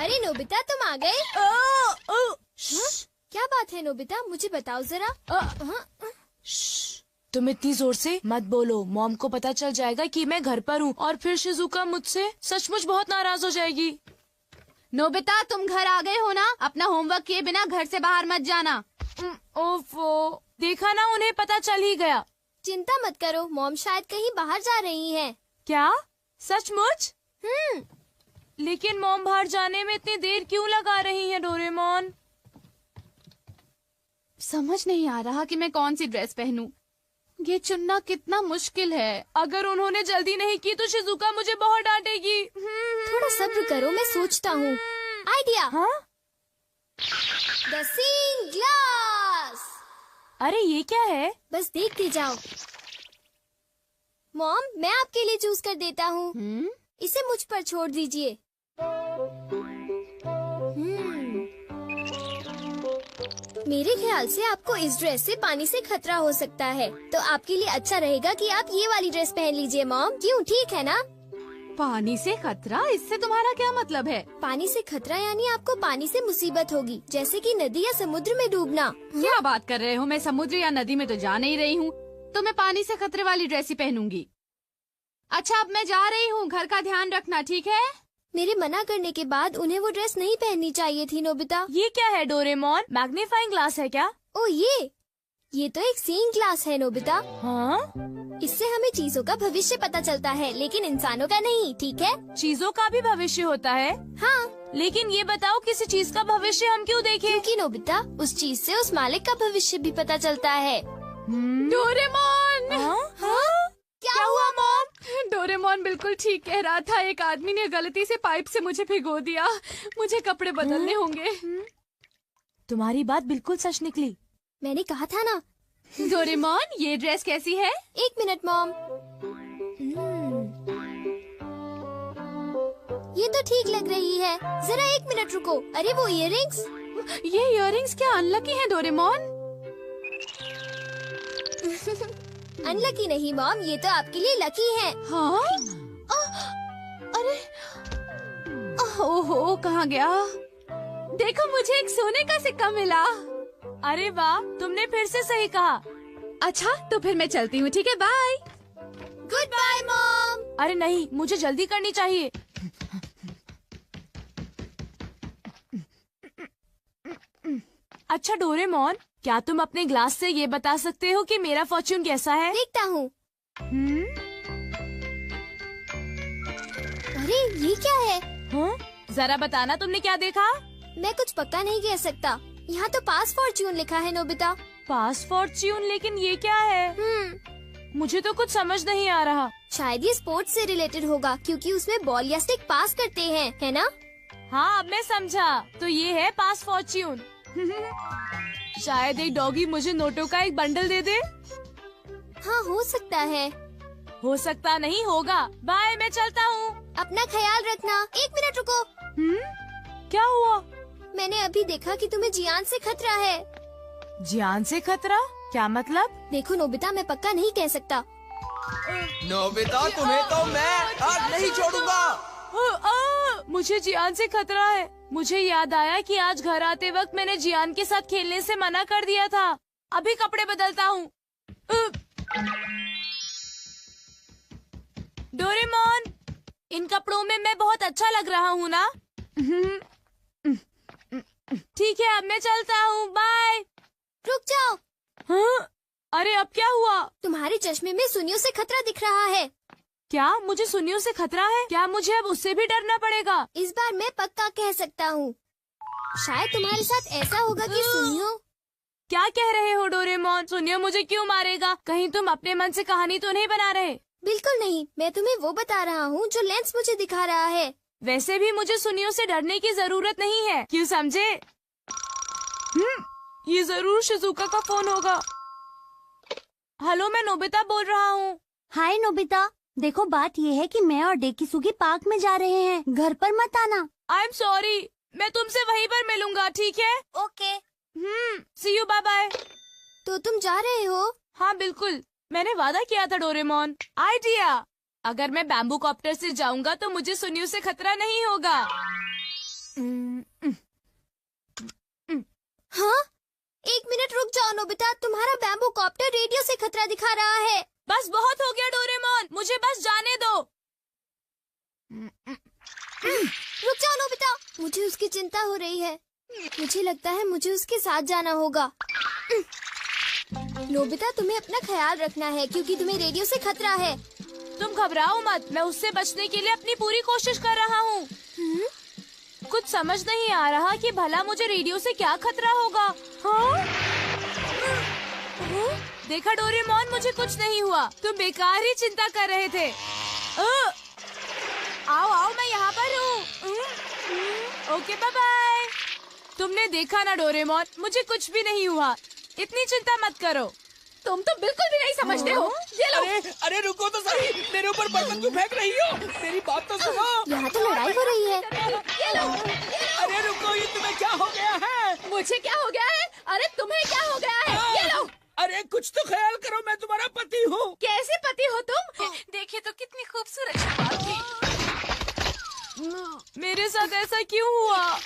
अरे नोबिता तुम आ गए? क्या बात है नोबिता, मुझे बताओ जरा। तुम इतनी जोर से मत बोलो, मॉम को पता चल जाएगा कि मैं घर पर हूँ और फिर शिजुका मुझसे सचमुच बहुत नाराज हो जाएगी। नोबिता तुम घर आ गए हो ना, अपना होमवर्क किए बिना घर से बाहर मत जाना। ओफो, देखा ना, उन्हें पता चल ही गया। चिंता मत करो, मॉम शायद कहीं बाहर जा रही हैं। क्या सचमुच? लेकिन मॉम बाहर जाने में इतनी देर क्यों लगा रही है डोरेमोन? समझ नहीं आ रहा कि मैं कौन सी ड्रेस पहनूं। ये चुनना कितना मुश्किल है। अगर उन्होंने जल्दी नहीं की तो शिजुका मुझे बहुत डांटेगी। थोड़ा सब्र करो, मैं सोचता हूँ। आइडिया। हाँ? The seeing glass. अरे ये क्या है? बस देखते जाओ। मॉम मैं आपके लिए चूज कर देता हूँ। इसे मुझ पर छोड़ दीजिए। मेरे ख्याल से आपको इस ड्रेस से पानी से खतरा हो सकता है, तो आपके लिए अच्छा रहेगा कि आप ये वाली ड्रेस पहन लीजिए मॉम। क्यों, ठीक है ना? पानी से खतरा, इससे तुम्हारा क्या मतलब है? पानी से खतरा यानी आपको पानी से मुसीबत होगी, जैसे कि नदी या समुद्र में डूबना। क्या बात कर रहे हो? मैं समुद्र या नदी में तो जा नहीं रही हूँ, तो मैं पानी से खतरे वाली ड्रेस ही पहनूंगी। अच्छा अब मैं जा रही हूँ, घर का ध्यान रखना, ठीक है? मेरे मना करने के बाद उन्हें वो ड्रेस नहीं पहननी चाहिए थी नोबिता। ये क्या है डोरेमोन? मैग्नीफाइंग ग्लास है क्या? ओ ये तो एक सीइंग ग्लास है नोबिता। हाँ? इससे हमें चीजों का भविष्य पता चलता है, लेकिन इंसानों का नहीं, ठीक है? चीजों का भी भविष्य होता है? हाँ। लेकिन ये बताओ, किसी चीज का भविष्य हम क्यों देखें? क्योंकि नोबिता उस चीज से उस मालिक का भविष्य भी पता चलता है। डोरेमोन! हाँ? क्या हुआ मॉम? डोरेमोन बिल्कुल ठीक कह रहा था, एक आदमी ने गलती से पाइप से मुझे भिगो दिया। मुझे कपड़े बदलने होंगे। तुम्हारी बात बिल्कुल सच निकली। मैंने कहा था ना। डोरेमोन ये ड्रेस कैसी है? एक मिनट मॉम। ये तो ठीक लग रही है, जरा एक मिनट रुको। अरे वो इयररिंग्स। ये इयररिंग्स क्या अनलकी हैं डोरेमोन? अनलकी नहीं मॉम, ये तो आपके लिए लकी है। हाँ? अरे ओहो, कहाँ गया? देखो मुझे एक सोने का सिक्का मिला। अरे वाह, तुमने फिर से सही कहा। अच्छा तो फिर मैं चलती हूँ, ठीक है? बाय। Good bye mom. अरे नहीं, मुझे जल्दी करनी चाहिए। अच्छा डोरेमोन, क्या तुम अपने ग्लास से ये बता सकते हो कि मेरा फॉर्च्यून कैसा है? देखता हूँ। अरे ये क्या है? हाँ? जरा बताना, तुमने क्या देखा? मैं कुछ पक्का नहीं कह सकता। यहाँ तो पास फॉर्च्यून लिखा है नोबिता। पास फॉर्च्यून? लेकिन ये क्या है? मुझे तो कुछ समझ नहीं आ रहा। शायद ये स्पोर्ट्स से रिलेटेड होगा, क्योंकि उसमें बॉल या स्टिक पास करते हैं, है ना? हाँ अब मैं समझा, तो ये है पास फॉर्च्यून। शायद एक डॉगी मुझे नोटों का एक बंडल दे दे। हाँ हो सकता है। हो सकता नहीं, होगा। बाय, मैं चलता हूँ। अपना ख्याल रखना। एक मिनट रुको। क्या हुआ? मैंने अभी देखा कि तुम्हें जियान से खतरा है। जियान से खतरा? क्या मतलब? देखो नोबिता, मैं पक्का नहीं कह सकता। नोबिता तुम्हें तो मैं आज नहीं छोड़ूंगा। मुझे जियान से खतरा है। मुझे याद आया कि आज घर आते वक्त मैंने जियान के साथ खेलने से मना कर दिया था। अभी कपड़े बदलता हूँ। डोरेमोन, इन कपड़ों में मैं बहुत अच्छा लग रहा हूँ ना? ठीक है, अब मैं चलता हूँ। बाय। रुक जाओ। हाँ? अरे अब क्या हुआ? तुम्हारे चश्मे में सुनियों से खतरा दिख रहा है। क्या मुझे सुनियों से खतरा है? क्या मुझे अब उससे भी डरना पड़ेगा? इस बार मैं पक्का कह सकता हूँ। शायद तुम्हारे साथ ऐसा होगा कि सुनियो। क्या कह रहे हो डोरेमोन? सुनियो मुझे क्यों मारेगा? कहीं तुम अपने मन से कहानी तो नहीं बना रहे? बिल्कुल नहीं, मैं तुम्हें वो बता रहा हूँ जो लेंस मुझे दिखा रहा है। वैसे भी मुझे सुनियों से डरने की जरूरत नहीं है, क्यों समझे? ये जरूर शिजुका का फोन होगा। हेलो, मैं नोबिता बोल रहा हूँ। हाय नोबिता, देखो बात ये है कि मैं और डेकिसुगी पार्क में जा रहे हैं, घर पर मत आना। आई एम सॉरी, मैं तुमसे वहीं पर मिलूंगा, ठीक है? Okay. See you, bye bye. तो तुम जा रहे हो? हाँ बिल्कुल, मैंने वादा किया था डोरेमोन। आइडिया, अगर मैं बैम्बू कॉप्टर से जाऊंगा तो मुझे सुनियों से खतरा नहीं होगा। नोबिता, तुम्हारा बैम्बू कॉप्टर रेडियो से खतरा दिखा रहा है। बस बहुत हो गया डोरेमोन, मुझे बस जाने दो। रुक जाओ नोबिता, मुझे उसकी चिंता हो रही है। मुझे लगता है मुझे उसके साथ जाना होगा। नोबिता, तुम्हें अपना ख्याल रखना है क्योंकि तुम्हें रेडियो से खतरा है। तुम घबराओ मत, मैं उससे बचने के लिए अपनी पूरी कोशिश कर रहा हूँ। कुछ समझ नहीं आ रहा कि भला मुझे रेडियो से क्या खतरा होगा। हाँ? देखा डोरेमोन, मुझे कुछ नहीं हुआ। तुम बेकार ही चिंता कर रहे थे। आओ आओ, मैं यहाँ पर हूँ। Okay, bye bye. तुमने देखा ना डोरेमोन, मुझे कुछ भी नहीं हुआ। इतनी चिंता मत करो। तुम तो बिल्कुल भी नहीं समझते हो। ये लो। अरे रुको तो सही, मेरे ऊपर बर्तन क्यों फेंक रही हो? मेरी बात तो सुनो। यहाँ तो लड़ाई हो रही है। ये लो। अरे रुको, ये तुम्हें क्या हो गया है? मुझे क्या हो गया है? अरे तुम्हें क्या हो गया है? ये लो। अरे कुछ तो ख्याल करो, मैं तुम्हारा पति हूँ। कैसे पति हो तुम? देखिए तो कितनी खूबसूरत शक्ल थी। मेरे साथ ऐसा क्यों हुआ?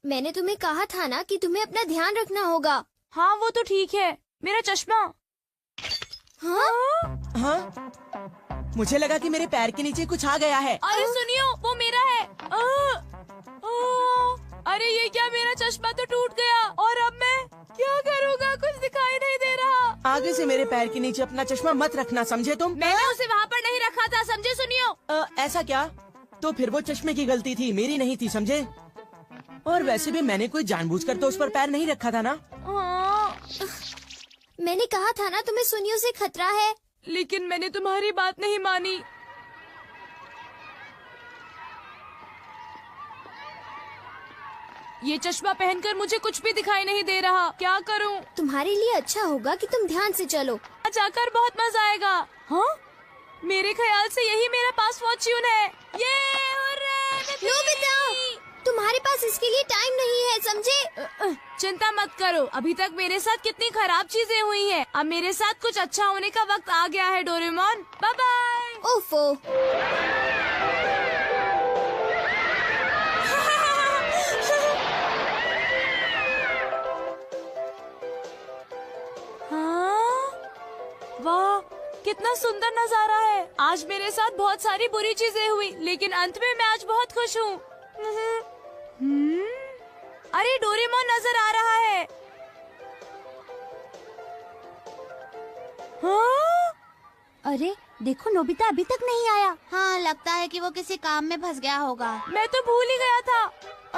मैंने तुम्हें कहा था ना कि तुम्हें अपना ध्यान रखना होगा। हाँ, वो तो ठीक है। मेरा चश्मा। हाँ? हाँ? मुझे लगा कि मेरे पैर के नीचे कुछ आ गया है। अरे सुनियो, वो मेरा है। अरे ये क्या, मेरा चश्मा तो टूट गया। और अब मैं क्या करूँगा? कुछ दिखाई नहीं दे रहा। आगे से मेरे पैर के नीचे अपना चश्मा मत रखना, समझे तुम? मैंने उसे वहाँ पर नहीं रखा था, समझे सुनियो? ऐसा क्या? तो फिर वो चश्मे की गलती थी, मेरी नहीं थी, समझे? और वैसे भी मैंने कोई जानबूझकर तो उस पर पैर नहीं रखा था ना। मैंने कहा था ना तुम्हें सुनियो से खतरा है। लेकिन मैंने तुम्हारी बात नहीं मानी। ये चश्मा पहनकर मुझे कुछ भी दिखाई नहीं दे रहा। क्या करूं? तुम्हारे लिए अच्छा होगा कि तुम ध्यान से चलो। जाकर बहुत मजा आएगा। हाँ? मेरे ख्याल से यही मेरा पास फॉर्च्यून है। ये नोबिता, तुम्हारे पास इसके लिए टाइम नहीं है, समझे? चिंता मत करो, अभी तक मेरे साथ कितनी खराब चीजें हुई हैं। अब मेरे साथ कुछ अच्छा होने का वक्त आ गया है डोरेमोन। Bye bye. ओफो। हाँ? वाह, कितना सुंदर नजारा है। आज मेरे साथ बहुत सारी बुरी चीजें हुई, लेकिन अंत में मैं आज बहुत खुश हूँ। अरे डोरेमोन नजर आ रहा है। हाँ? अरे देखो, नोबिता अभी तक नहीं आया। हाँ, लगता है कि वो किसी काम में फंस गया होगा। मैं तो भूल ही गया था।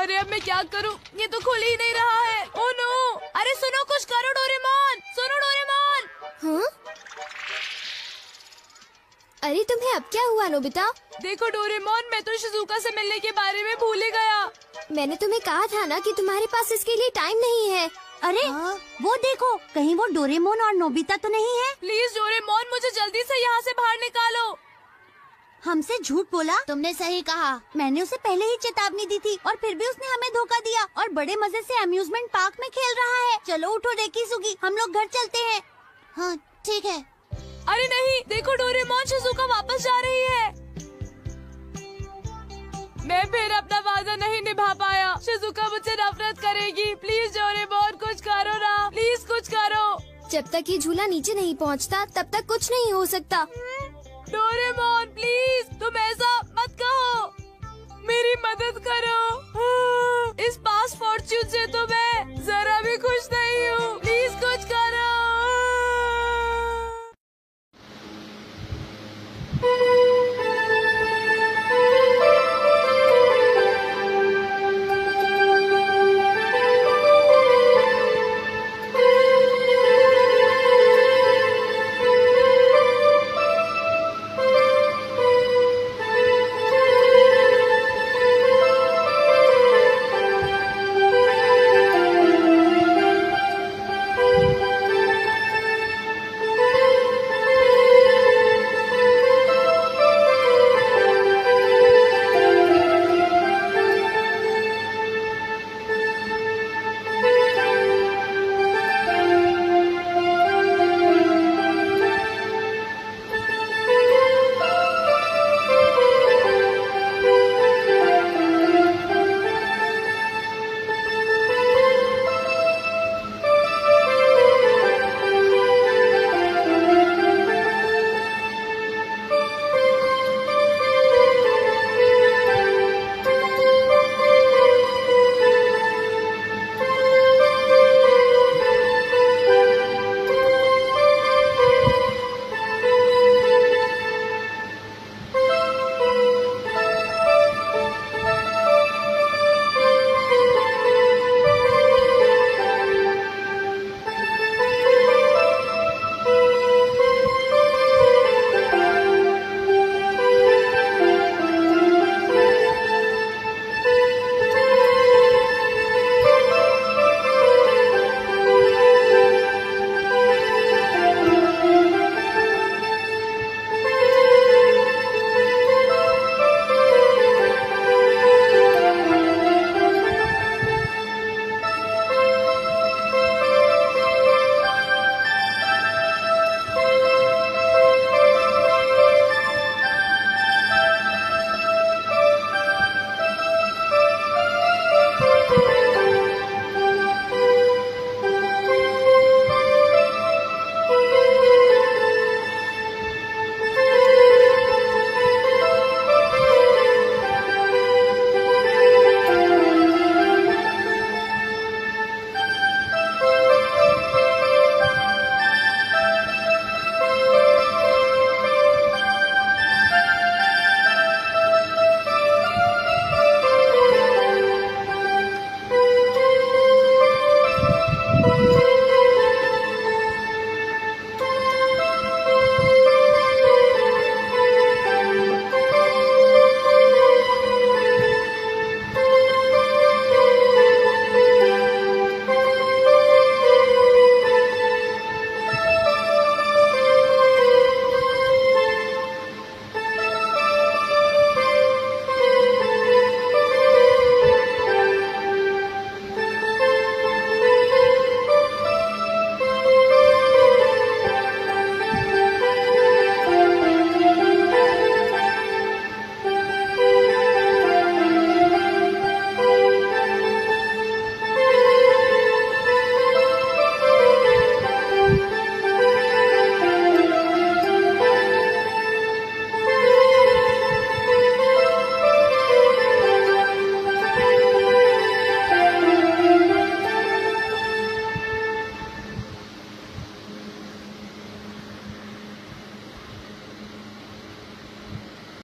अरे अब मैं क्या करूं? ये तो खुल ही नहीं रहा है। Oh no! अरे सुनो, कुछ करो डोरेमोन। सुनो डोरेमोन। हाँ? अरे तुम्हें अब क्या हुआ नोबिता? देखो डोरेमोन, मैं तो शिजुका से मिलने के बारे में भूल ही गया। मैंने तुम्हें कहा था ना कि तुम्हारे पास इसके लिए टाइम नहीं है। अरे वो देखो, कहीं वो डोरेमोन और नोबिता तो नहीं है? प्लीज डोरेमोन, मुझे जल्दी से यहाँ से बाहर निकालो। हमसे झूठ बोला? तुमने सही कहा। मैंने उसे पहले ही चेतावनी दी थी और फिर भी उसने हमें धोखा दिया और बड़े मजे से अम्यूजमेंट पार्क में खेल रहा है। चलो उठो डेकिसुगी, हम लोग घर चलते हैं। हाँ ठीक है। अरे नहीं, देखो डोरेमोन, शिजुका वापस जा रही है। मैं फिर अपना वादा नहीं निभा पाया। शिजुका मुझसे नफरत करेगी। प्लीज डोरेमोन, कुछ करो ना, प्लीज कुछ करो। जब तक ये झूला नीचे नहीं पहुंचता, तब तक कुछ नहीं हो सकता। डोरेमोन प्लीज, तुम ऐसा मत कहो। मेरी मदद करो।